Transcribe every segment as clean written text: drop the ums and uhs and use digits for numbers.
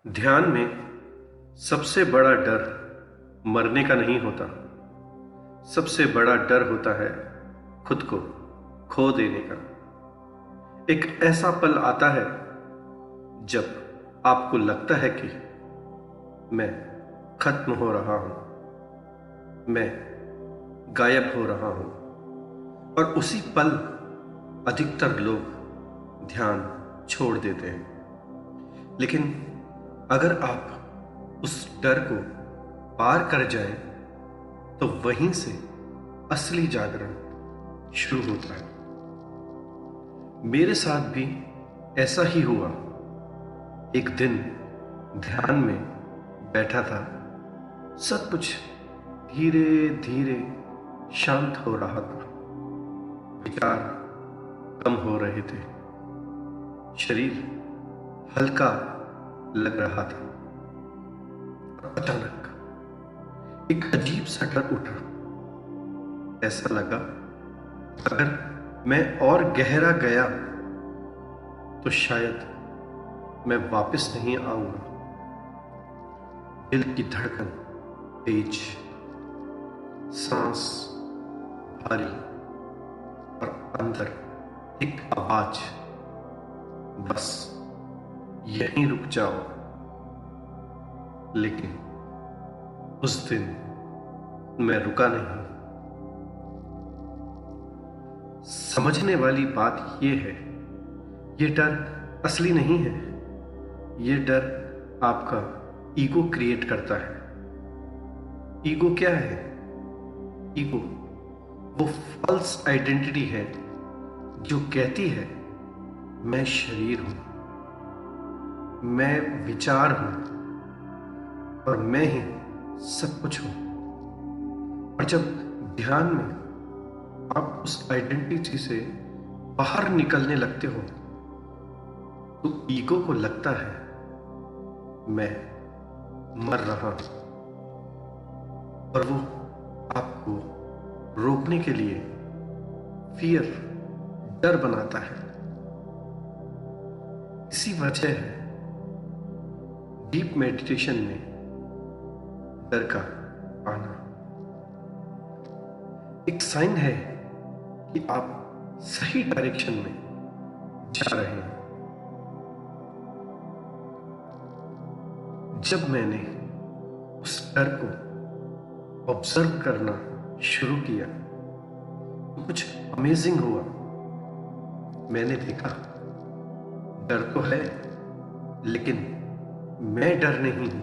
ध्यान में सबसे बड़ा डर मरने का नहीं होता। सबसे बड़ा डर होता है खुद को खो देने का। एक ऐसा पल आता है जब आपको लगता है कि मैं खत्म हो रहा हूं, मैं गायब हो रहा हूं। और उसी पल अधिकतर लोग ध्यान छोड़ देते हैं। लेकिन अगर आप उस डर को पार कर जाएं, तो वहीं से असली जागरण शुरू होता है। मेरे साथ भी ऐसा ही हुआ। एक दिन ध्यान में बैठा था, सब कुछ धीरे धीरे शांत हो रहा था। विचार कम हो रहे थे, शरीर हल्का लग रहा था। अचानक एक अजीब सा डर उठा। ऐसा लगा अगर मैं और गहरा गया तो शायद मैं वापस नहीं आऊंगा। दिल की धड़कन तेज, सांस भारी और अंदर एक आवाज, बस यहीं रुक जाओ। लेकिन उस दिन मैं रुका नहीं। समझने वाली बात यह है, यह डर असली नहीं है। यह डर आपका ईगो क्रिएट करता है। ईगो क्या है? ईगो वो फॉल्स आइडेंटिटी है जो कहती है मैं शरीर हूं, मैं विचार हूं और मैं ही सब कुछ हूं। और जब ध्यान में आप उस आइडेंटिटी से बाहर निकलने लगते हो, तो ईगो को लगता है मैं मर रहा हूं। और वो आपको रोकने के लिए फियर, डर बनाता है। इसी वजह है डीप मेडिटेशन में डर का आना एक साइन है कि आप सही डायरेक्शन में जा रहे हैं। जब मैंने उस डर को ऑब्जर्व करना शुरू किया, तो कुछ अमेजिंग हुआ। मैंने देखा डर तो है, लेकिन मैं डर नहीं हूं।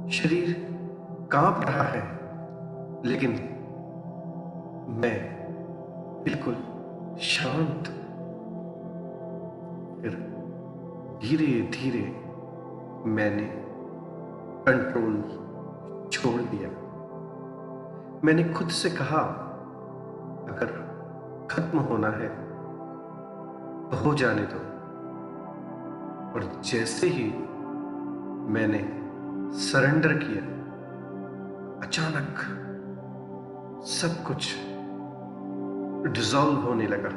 शरीर कांप रहा है, लेकिन मैं बिल्कुल शांत। फिर धीरे धीरे मैंने कंट्रोल छोड़ दिया। मैंने खुद से कहा अगर खत्म होना है तो हो जाने दो। और जैसे ही मैंने सरेंडर किया, अचानक सब कुछ डिसॉल्व होने लगा।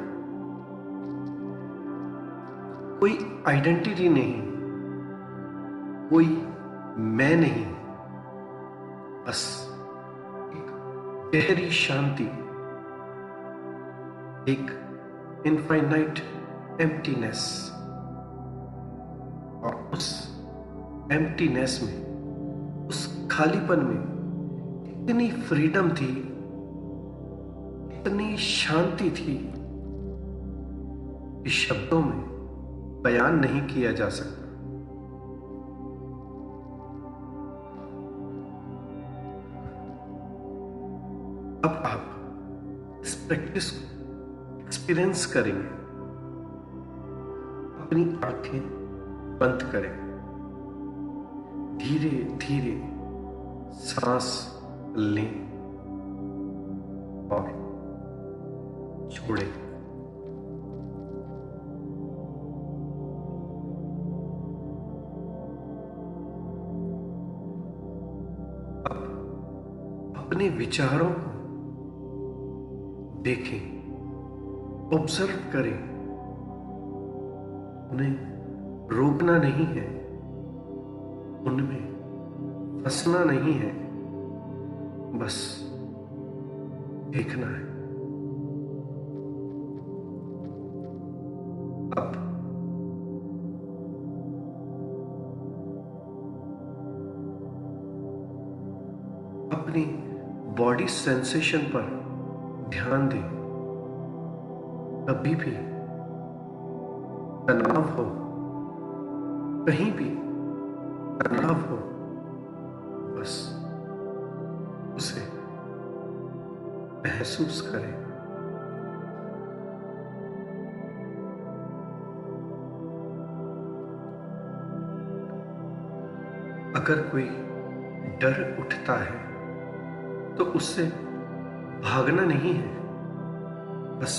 कोई आइडेंटिटी नहीं, कोई मैं नहीं, बस एक गहरी शांति, एक इनफाइनाइट एम्प्टीनेस। और उस एम्प्टीनेस में, उस खालीपन में इतनी फ्रीडम थी, इतनी शांति थी कि शब्दों में बयान नहीं किया जा सकता। अब आप इस प्रैक्टिस को एक्सपीरियंस करेंगे। अपनी आंखें बंद करें, धीरे धीरे सांस लें और छोड़ें। अब अपने विचारों को देखें, ऑब्जर्व करें। उन्हें रोकना नहीं है, उनमें फंसना नहीं है, बस देखना है। अब अपनी बॉडी सेंसेशन पर ध्यान दें। कभी भी तनाव हो, कहीं भी तनाव हो, बस उसे महसूस करें। अगर कोई डर उठता है तो उससे भागना नहीं है, बस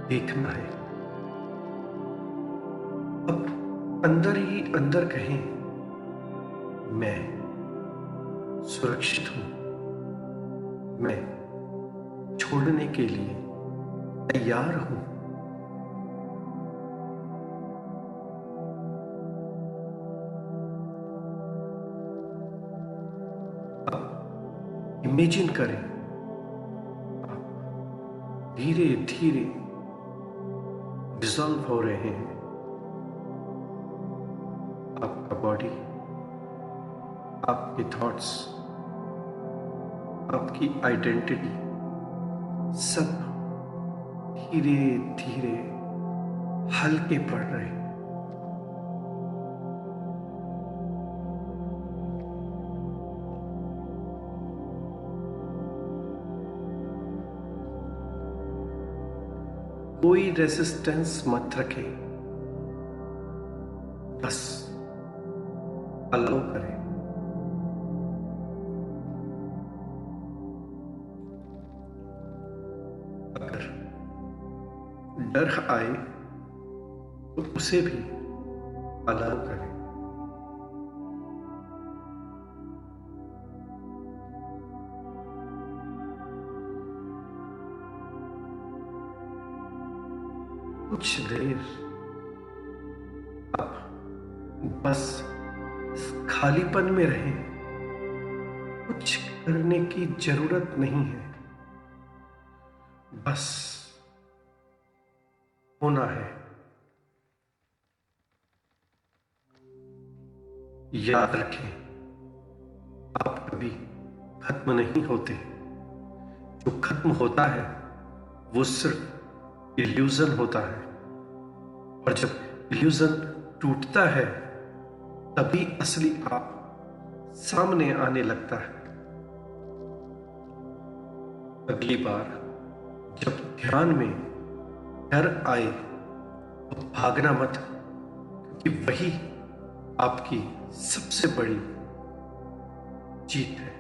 देखना है। अब अंदर ही अंदर कहें, मैं सुरक्षित हूं, मैं छोड़ने के लिए तैयार हूं। अब इमेजिन करें, आप धीरे धीरे डिसॉल्व हो रहे हैं। आपका बॉडी, आपके थॉट्स, आपकी आइडेंटिटी सब धीरे धीरे हल्के पड़ रहे हैं। कोई रेजिस्टेंस मत रखें, बस अलाउ करें। अगर डर आए तो उसे भी अलाउ करें। कुछ देर आप बस इस खालीपन में रहें। कुछ करने की जरूरत नहीं है, बस होना है। याद रखें, आप कभी खत्म नहीं होते। जो खत्म होता है वो सिर्फ इल्यूजन होता है, और जब इल्यूजन टूटता है तभी असली आप सामने आने लगता है। अगली बार जब ध्यान में डर आए तो भागना मत, क्योंकि वही आपकी सबसे बड़ी जीत है।